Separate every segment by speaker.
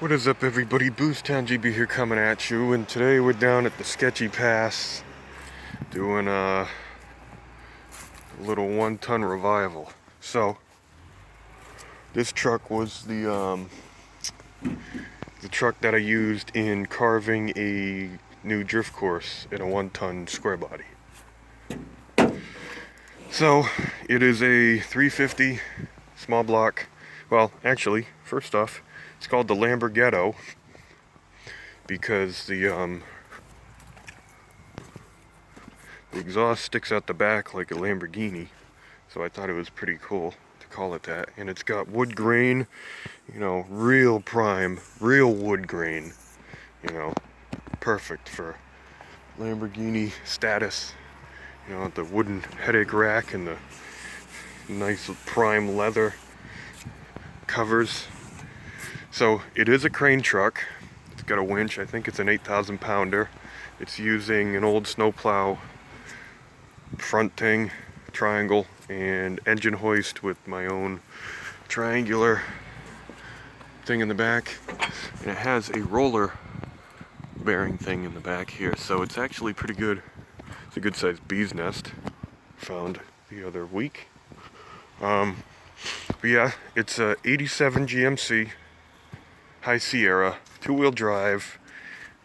Speaker 1: What is up, everybody? Boostown GB here, coming at you, and today we're down at the Sketchy Pass doing a little 1-ton revival. So this truck was the truck that I used in carving a new drift course in a 1-ton square body. So it is a 350 small block. Well, actually, first off, it's called the Lamborghini because the exhaust sticks out the back like a Lamborghini, so I thought it was pretty cool to call it that. And it's got wood grain, real prime, real wood grain, perfect for Lamborghini status. The wooden headache rack and the nice prime leather covers. So it is a crane truck. It's got a winch. I think it's an 8,000 pounder. It's using an old snowplow fronting triangle and engine hoist with my own triangular thing in the back, and it has a roller bearing thing in the back here, so it's actually pretty good. It's a good sized bee's nest found the other week. But yeah, it's a 87 GMC High Sierra, 2-wheel drive,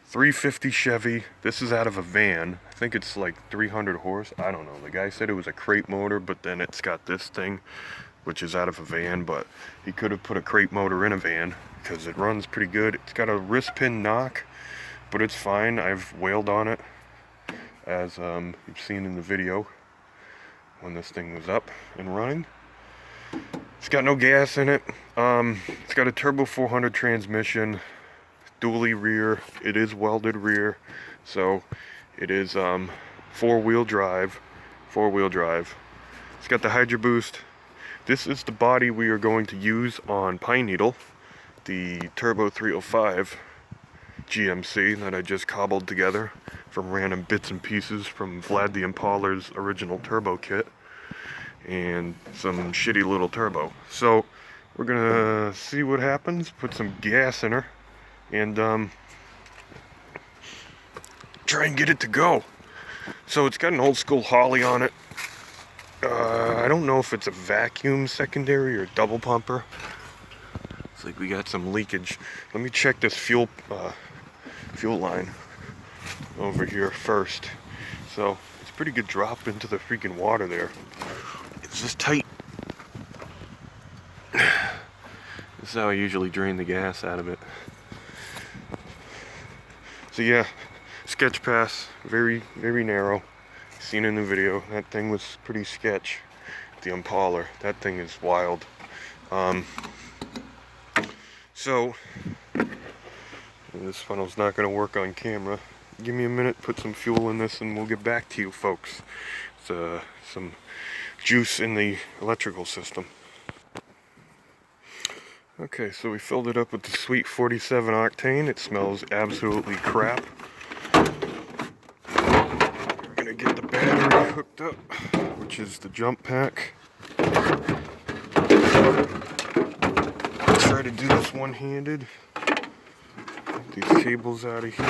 Speaker 1: 350 Chevy. This is out of a van. I think it's like 300 horse. I don't know. The guy said it was a crate motor, but then it's got this thing, which is out of a van, but he could have put a crate motor in a van because it runs pretty good. It's got a wrist pin knock, but it's fine. I've wailed on it, as you've seen in the video when this thing was up and running. It's got no gas in it. It's got a turbo 400 transmission, dually rear. It is welded rear, so it is four-wheel drive. It's got the Hydro Boost. This is the body we are going to use on Pine Needle, the Turbo 305 GMC that I just cobbled together from random bits and pieces from Vlad the Impaler's original turbo kit and some shitty little turbo. So we're gonna see what happens, put some gas in her, and try and get it to go. So it's got an old school Holly on it. I don't know if it's a vacuum secondary or double pumper. It's like we got some leakage. Let me check this fuel line over here first. So it's a pretty good drop into the freaking water there. It's just tight. This is how I usually drain the gas out of it. So yeah, sketch pass, very, very narrow. Seen in the video, that thing was pretty sketch. The Impaler, that thing is wild. So this funnel's not going to work on camera. Give me a minute, put some fuel in this, and we'll get back to you folks. It's some juice in the electrical system. Okay, so we filled it up with the sweet 47 octane. It smells absolutely crap. We're gonna get the battery hooked up, which is the jump pack. Try to do this one-handed. Get these cables out of here.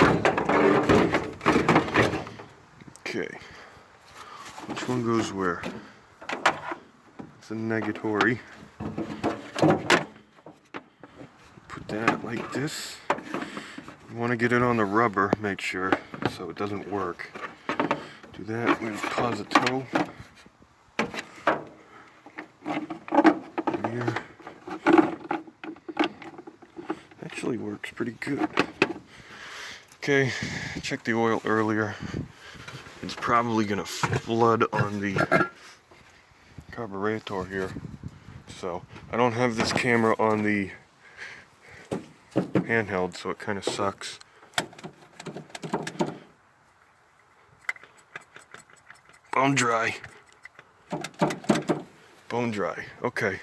Speaker 1: Okay. Which one goes where? It's a negatory. Put that like this. You want to get it on the rubber, make sure, so it doesn't work. Do that with pause a toe. Here. Actually works pretty good. Okay, check the oil earlier. It's probably gonna flood on the carburetor here. So I don't have this camera on the handheld, so it kind of sucks. Bone dry. Bone dry. Okay.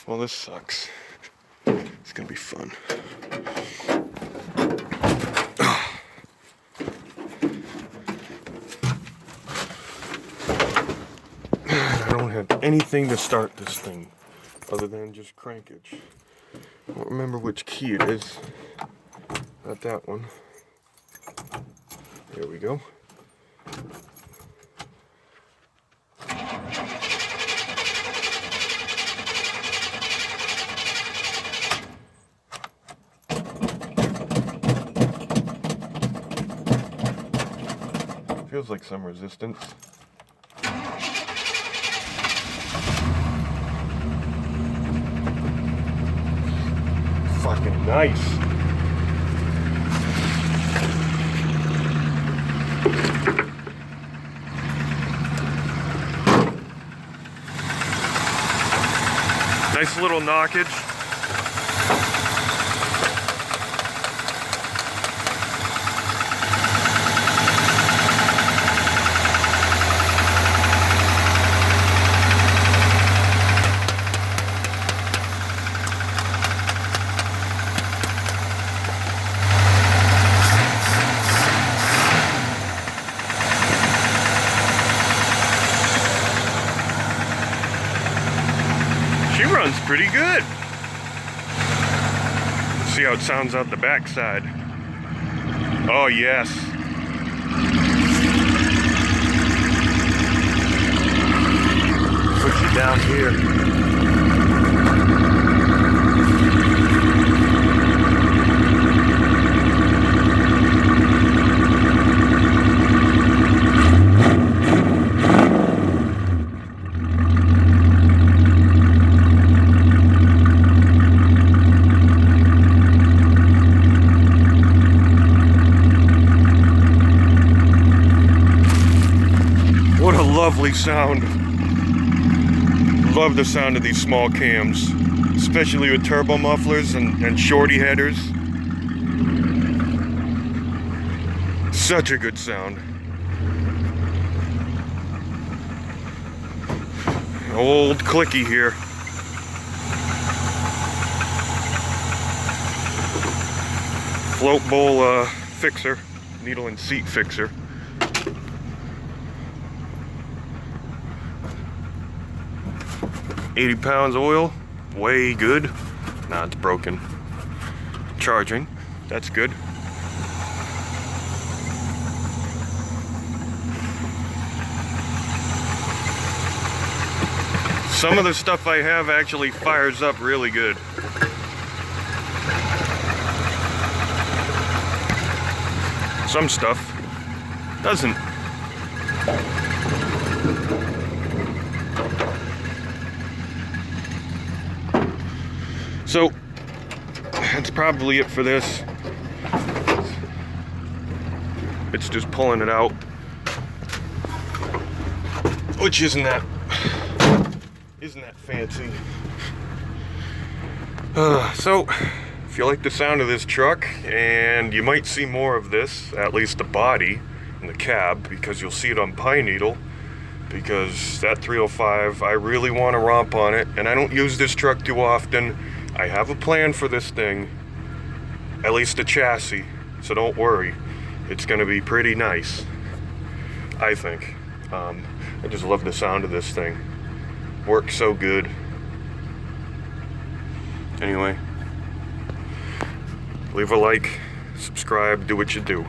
Speaker 1: Well, this sucks. It's gonna be fun. I don't have anything to start this thing other than just crankage. don't remember which key it is. Not that one. There we go. Feels like some resistance. Fucking nice. Nice little knockage. Runs pretty good. See how it sounds out the backside. Oh yes. Put you down here. What a lovely sound. Love the sound of these small cams, especially with turbo mufflers and shorty headers. Such a good sound. Old clicky here. Float bowl fixer, needle and seat fixer. $80 pounds oil, way good. Nah, it's broken. Charging, that's good. Some of the stuff I have actually fires up really good. Some stuff doesn't. So that's probably it for this. It's just pulling it out, which isn't that fancy. So if you like the sound of this truck, and you might see more of this, at least the body and the cab, because you'll see it on Pine Needle, because that 305, I really want to romp on it, and I don't use this truck too often. I have a plan for this thing, at least the chassis, so don't worry. It's going to be pretty nice, I think. I just love the sound of this thing. Works so good. Anyway, leave a like, subscribe, do what you do.